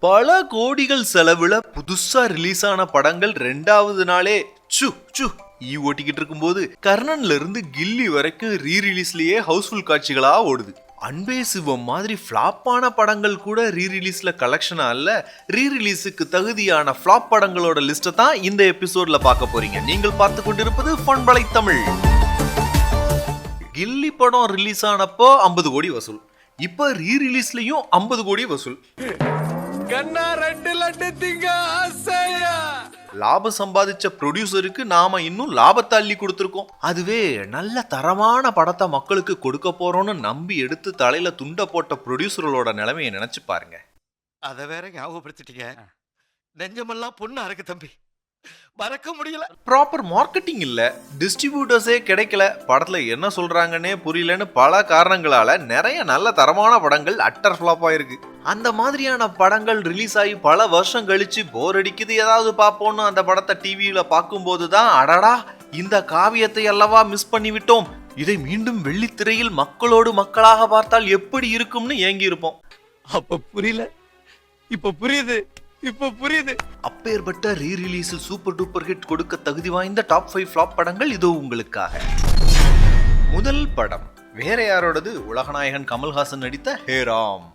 பல கோடிகள் செலவுல புதுசா ரிலீஸ் ஆன படங்கள் 2வது நாளே ஓட்டிக்கிட்டு இருக்கும்போது கர்ணன்ல இருந்து கில்லி வரைக்கும் ரீரிலீஸ்லயே ஹவுஸ்ஃபுல் காட்சிகளா ஓடுது. அன்பே சிவம் மாதிரி ஃபிளாப்பான படங்கள் கூட ரீரிலீஸ்ல கலெக்ஷனா இல்ல, ரீரிலீஸுக்கு தகுதியான ஃபிளாப் படங்களோட லிஸ்ட்டை தான் இந்த எபிசோட்ல பார்க்க போறீங்க. நீங்கள் பார்த்து கொண்டிருப்பது ஃபன்பலை தமிழ். கில்லி படம் ரிலீஸ் ஆனப்போ 50 கோடி வசூல், இப்ப ரீரிலீஸ்லயும் 50 கோடி வசூல். லாபம் சம்பாதிச்ச ப்ரொடியூசருக்கு நாம இன்னும் லாபத்தை அள்ளி கொடுத்துருக்கோம். அதுவே நல்ல தரமான படத்தை மக்களுக்கு கொடுக்க போறோம்னு நம்பி எடுத்து தலையில துண்ட போட்ட ப்ரொடியூசர்களோட நிலைமையை நினைச்சு பாருங்க. அதை வேற ஞாபகப்படுத்திட்டீங்க. நெஞ்சமெல்லாம் பொண்ணு அறக்கு தம்பி, மறக்க முடியல. ப்ராப்பர் மார்க்கெட்டிங் இல்ல, டிஸ்ட்ரிபியூட்டர்ஸே கிடைக்கல, படத்துல என்ன சொல்றாங்கன்னே புரியலன்னு பல காரணங்களால நிறைய நல்ல தரமான படங்கள் அட்டர் ஃபிளாப் ஆயிருக்கு. அந்த மாதிரியான படங்கள் ரிலீஸ் ஆகி பல வருஷம் கழிச்சு போர் அடிக்குது ஏதாவது பார்ப்போம்னு அந்த படத்தை டிவியில பார்க்கும்போது தான் அடடா இந்த காவியத்தை அல்லவா மிஸ் பண்ணி விட்டோம், இதை மீண்டும் வெள்ளித்திரையில் மக்களோடு மக்களாக பார்த்தால் எப்படி இருக்கும்னு ஏங்கி இருப்போம். அப்ப புரியல, இப்ப புரியுது, இப்ப புரியுது. அப்பேற்பட்ட ரீரிலீஸில் சூப்பர் டூப்பர் ஹிட் கொடுக்க தகுதி வாய்ந்த டாப் 5 ஃபிளாப் படங்கள் இதோ உங்களுக்காக. முதல் படம் வேற யாரோடது, உலகநாயகன் கமல்ஹாசன் நடித்த ஹே ராம்.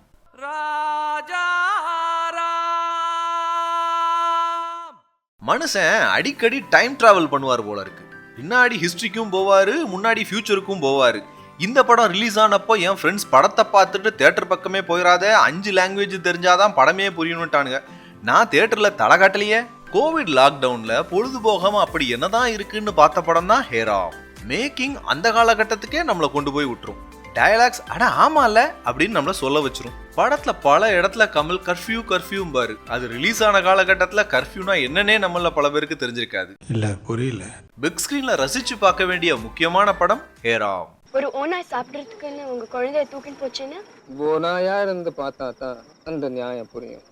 மனுஷன் அடிக்கடி டைம் டிராவல் பண்ணுவார் போல இருக்கு. பின்னாடி ஹிஸ்டரிக்கும் போவாரு, முன்னாடி ஃபியூச்சருக்கும் போவாரு. இந்த படம் ரிலீஸ் ஆனப்போ என் ஃப்ரெண்ட்ஸ் படத்தை பார்த்துட்டு தியேட்டர் பக்கமே போயிடாத, 5 லாங்குவேஜ் தெரிஞ்சாதான் படமே புரியணும்ட்டானுங்க. நான் தியேட்டர்ல தலை காட்டலையே. கோவிட் லாக்டவுன்ல பொழுதுபோகாம அப்படி என்னதான் இருக்குன்னு பார்த்த படம் தான் ஹே ராம். மேக்கிங் அந்த காலகட்டத்துக்கே நம்மளை கொண்டு போய் விட்டுரும். டயலாக்ஸ் அட ஆமால அப்படின்னு நம்மள சொல்ல வச்சிரும். படத்துல பல இடத்துல கமல் கர்ஃபியூ பாரு. அது ரிலீஸ் ஆன காலகட்டத்துல கர்ஃபியூனா என்னன்னே நம்மள பல பேருக்கு தெரிஞ்சிருக்காது. இல்ல புரியல. பிக் ஸ்கிரீன்ல ரசிச்சு பார்க்க வேண்டிய முக்கியமான படம் ஹே ராம். ஒரு ஓனாய் சாப்பிடுறதுக்குன்னு உங்க குழந்தைய தூக்கிட்டு போச்சுன்னு ஓனாயா இருந்து பார்த்தா தான் அந்த நியாயம் புரியும்.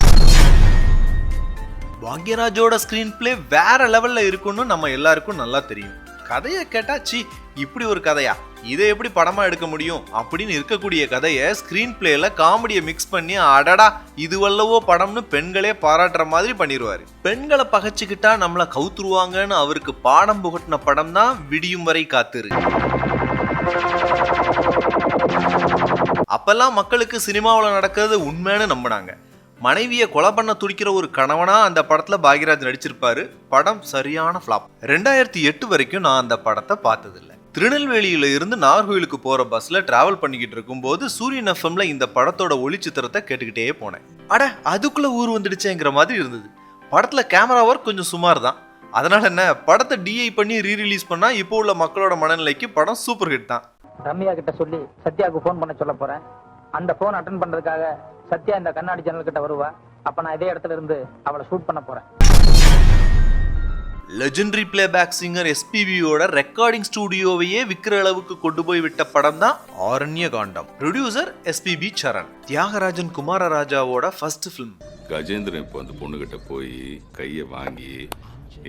பாக்யராஜோட ஸ்கிரீன் பிளே வேற லெவல்ல இருக்குன்னு நம்ம எல்லாருக்கும் நல்லா தெரியும். கதையை கேட்டா சி இப்படி ஒரு கதையா, இதை எப்படி படமா எடுக்க முடியும் அப்படின்னு இருக்கக்கூடிய கதையை ஸ்கிரீன் பிளேல காமெடியை மிக்ஸ் பண்ணி அடடா இது வல்லவோ படம்னு பெண்களே பாராட்டுற மாதிரி பண்ணிடுவாரு. பெண்களை பகைச்சுக்கிட்டா நம்மள கவுத்துருவாங்கன்னு அவருக்கு பாடம் புகட்டின படம் தான் விடியும் வரை காத்திரு. அப்பெல்லாம் மக்களுக்கு சினிமாவில் நடக்கிறது உண்மைன்னு நம்பினாங்க. மனைவியை கொலை பண்ண துடிக்கிற ஒரு கணவனா அந்த படத்துல பாக்யராஜ் நடிச்சிருப்பாரு. படம் சரியான ஃபிளாப். 2008 வரைக்கும் நான் அந்த படத்தை பார்த்ததில்ல. திருநெல்வேலியில இருந்து நாகர்கோயிலுக்கு போற பஸ்ல டிராவல் பண்ணிக்கிட்டு இருக்கும் போது சூரியன் எஃப்எம்ல இந்த படத்தோட ஒளிச்சித்திரத்தை கேட்டுக்கிட்டே போனேன். அட அதுக்குள்ள ஊர் வந்துடுச்சேங்கிற மாதிரி இருந்தது. படத்துல கேமரா ஒர்க் கொஞ்சம் சுமார் தான். அதனால என்ன, படத்தை டிஐ பண்ணி ரீரிலீஸ் பண்ணா இப்போ உள்ள மக்களோட மனநிலைக்கு படம் சூப்பர் ஹிட் தான். ரம்யா கிட்ட சொல்லி சத்யாவுக்கு போன் பண்ண சொல்ல போறேன். அந்த போன் அட்டன் பண்றதுக்காக சத்யா இந்த கண்ணாடி ஜன்னல் கிட்ட வருவா. அப்ப நான் இதே இடத்துல இருந்து அவளை ஷூட் பண்ண போறேன். லெஜெண்டரி பிளேபேக் சிங்கர் எஸ்பிபியோட ரெக்கார்டிங் ஸ்டுடியோவையே விக்கிற அளவுக்கு கொண்டு போய் விட்ட படம் தான் ஆரண்ய காண்டம். Producer SPB Charan. தியாகராஜன் குமாரராஜாவோட ஃபர்ஸ்ட் ஃபிலிம். கஜேந்திரன் இப்போ அந்த பொண்ணுகிட்ட போய் கையை வாங்கி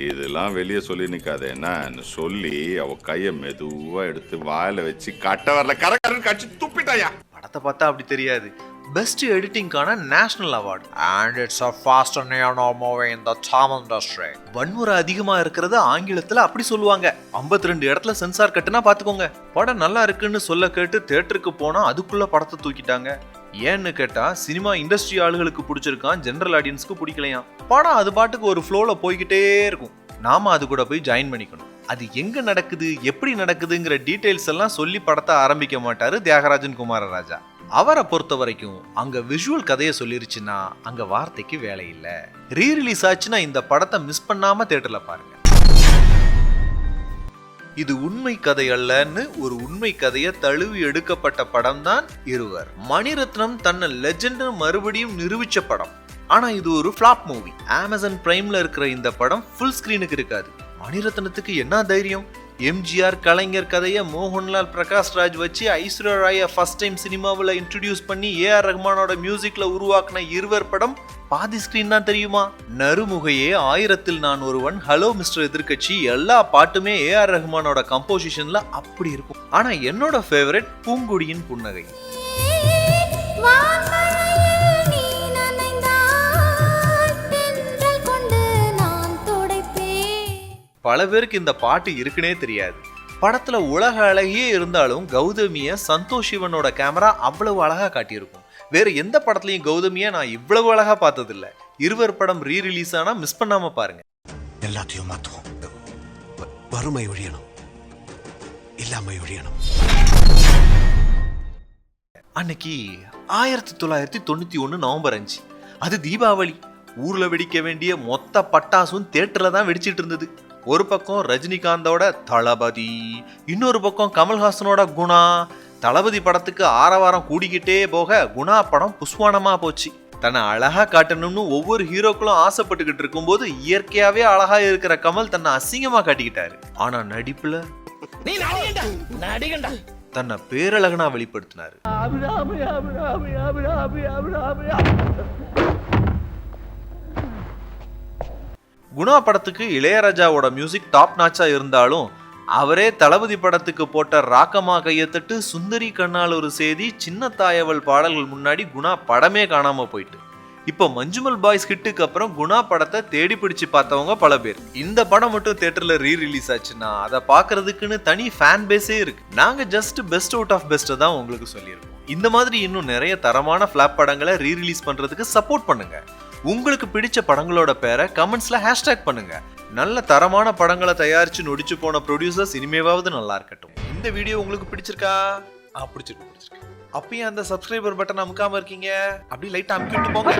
இதெல்லாம் வெளியே சொல்லி நிக்காத என்ன சொல்லி அவ கைய மெதுவா எடுத்து வாயில வச்சு கட்ட வரல கரகரன்னு கட்சி துப்பிட்டாயா. படத்தை பார்த்தா அப்படி தெரியாது. பெஸ்ட் எடிட்டிங்கான national award. And it's a fast and neo movie in the Tamil industry. வன்முறை அதிகமா இருக்கிறது ஆங்கிலத்துல அப்படி சொல்லுவாங்க. 52 இடத்துல சென்சார் கட்டுனா பாத்துக்கோங்க. படம் நல்லா இருக்குன்னு சொல்ல கேட்டு தியேட்டருக்கு போனா அதுக்குள்ள படத்தை தூக்கிட்டாங்க. ஏன்னு கேட்டா சினிமா இண்டஸ்ட்ரி ஆளுகளுக்கு பிடிச்சிருக்கான், ஜெனரல் ஆடியன்ஸ்க்கு பிடிக்கலையாம். படம் அது பாட்டுக்கு ஒரு ஃப்ளோல போய்கிட்டே இருக்கும். நாம அது கூட போய் ஜாயின் பண்ணிக்கணும். அது எங்க நடக்குது எப்படி நடக்குதுங்கிற டீடைல்ஸ் எல்லாம் சொல்லி படத்தை ஆரம்பிக்க மாட்டாரு தியாகராஜன் குமாரராஜா. அவரை பொறுத்த வரைக்கும் அங்க விஷுவல் கதையை சொல்லிருச்சுன்னா அங்க வார்த்தைக்கு வேலை இல்ல. ரீரிலீஸ் ஆச்சுன்னா இந்த படத்தை மிஸ் பண்ணாம தியேட்டர்ல பாருங்க. இது உண்மை கதை அல்லன்னு ஒரு உண்மை கதையை தழுவி எடுக்கப்பட்ட படம் தான் இருவர். மணிரத்னம் தன்னை லெஜெண்ட் மறுபடியும் நிரூபிச்ச படம். ஆனா இது ஒரு ஃபிளாப் மூவி. அமேசான் பிரைம்ல இருக்கிற இந்த படம் ஃபுல் ஸ்கிரீனுக்கு இருக்காது. மணிரத்னத்துக்கு என்ன தைரியம்? எம்ஜிஆர் கலைஞர் கதையை மோகன்லால் பிரகாஷ்ராஜ் வச்சு ஐஸ்வர்யா ராயை ஃபர்ஸ்ட் டைம் சினிமாவில் இன்ட்ரடியூஸ் பண்ணி ஏஆர் ரஹ்மானோட மியூசிக்ல உருவாக்கின இருவர் படம் பாதி ஸ்கிரீன் தான் தெரியுமா? நறுமுகையே, ஆயிரத்தில் நான் ஒருவன், ஹலோ மிஸ்டர் எதிர்கட்சி எல்லா பாட்டுமே ஏஆர் ரஹ்மானோட கம்போசிஷன்ல அப்படி இருக்கும். ஆனா என்னோட ஃபேவரட் பூங்குடியின் புன்னகை. பல பேருக்கு இந்த பாட்டு இருக்குன்னே தெரியாது. படத்துல உலக அழகியே இருந்தாலும் கௌதமிய சந்தோஷ் சிவனோட கேமரா அவ்வளவு அழகா காட்டியிருக்கும். வேற எந்த படத்துலயும் கௌதமிய நான் இவ்வளவு அழகா பார்த்ததில்ல. இருவர் படம் ரீ ரிலீஸ் ஆனா மிஸ் பண்ணாம பாருங்க. எல்லாத்தையும் மாத்துவோம். வறுமை ஒழியணும், இல்லாமை ஒழியணும். அன்னைக்கு 1991 நவம்பர் 5, அது தீபாவளி. ஊர்ல வெடிக்க வேண்டிய மொத்த பட்டாசும் தியேட்டர்ல தான் வெடிச்சிட்டு இருந்தது. ஒரு பக்கம் ரஜினிகாந்தோட தளபதி, இன்னொரு பக்கம் கமல்ஹாசனோட குணா. தளபதி படத்துக்கு ஆரவாரம் கூடிக்கிட்டே போக குணா படம் புஷ்வானமா போச்சு. தன்னை அழகா காட்டணும்னு ஒவ்வொரு ஹீரோக்களும் ஆசைப்பட்டுக்கிட்டு இருக்கும்போது இயற்கையாவே அழகா இருக்கிற கமல் தன்னை அசிங்கமா காட்டிக்கிட்டாரு. ஆனா நடிப்புல தன்னை பேரழகனா வெளிப்படுத்தினாரு. குணா படத்துக்கு இளையராஜாவோட மியூசிக் டாப் நாச்சா இருந்தாலும் அவரே தளபதி படத்துக்கு போட்ட ராக்கமா கையத்தட்டு, சுந்தரி கண்ணால் ஒரு செய்தி, சின்ன தாயவள் பாடல்கள் முன்னாடி குணா படமே காணாம போயிட்டு. இப்போ மஞ்சுமல் பாய்ஸ் ஹிட்டுக்கு அப்புறம் குணா படத்தை தேடி பிடிச்சு பார்த்தவங்க பல பேர். இந்த படம் மட்டும் தியேட்டர்ல ரீ ரிலீஸ் ஆச்சுன்னா அதை பாக்குறதுக்குன்னு தனி ஃபேன் பேஸே இருக்கு. நாங்க just best out of best தான் உங்களுக்கு சொல்லியிருக்கோம். இந்த மாதிரி இன்னும் நிறைய தரமான ஃபிளாப் படங்களை ரீ ரிலீஸ் பண்றதுக்கு சப்போர்ட் பண்ணுங்க. உங்களுக்கு பிடிச்ச படங்களோட பேரை கமெண்ட்ஸ்ல ஹேஷ்டேக் பண்ணுங்க. நல்ல தரமான படங்களை தயாரிச்சு நொடிச்சு போன ப்ரொடியூசர்ஸ் இனிமேவாவது நல்லா இருக்கட்டும். இந்த வீடியோ உங்களுக்கு பிடிச்சிருக்கா? பிடிச்சிருக்கு. அப்பயும் அந்த சப்ஸ்கிரைபர் பட்டன் அமுக்காம இருக்கீங்க, அப்படி லைட்டா அமுக்கிட்டு போங்க.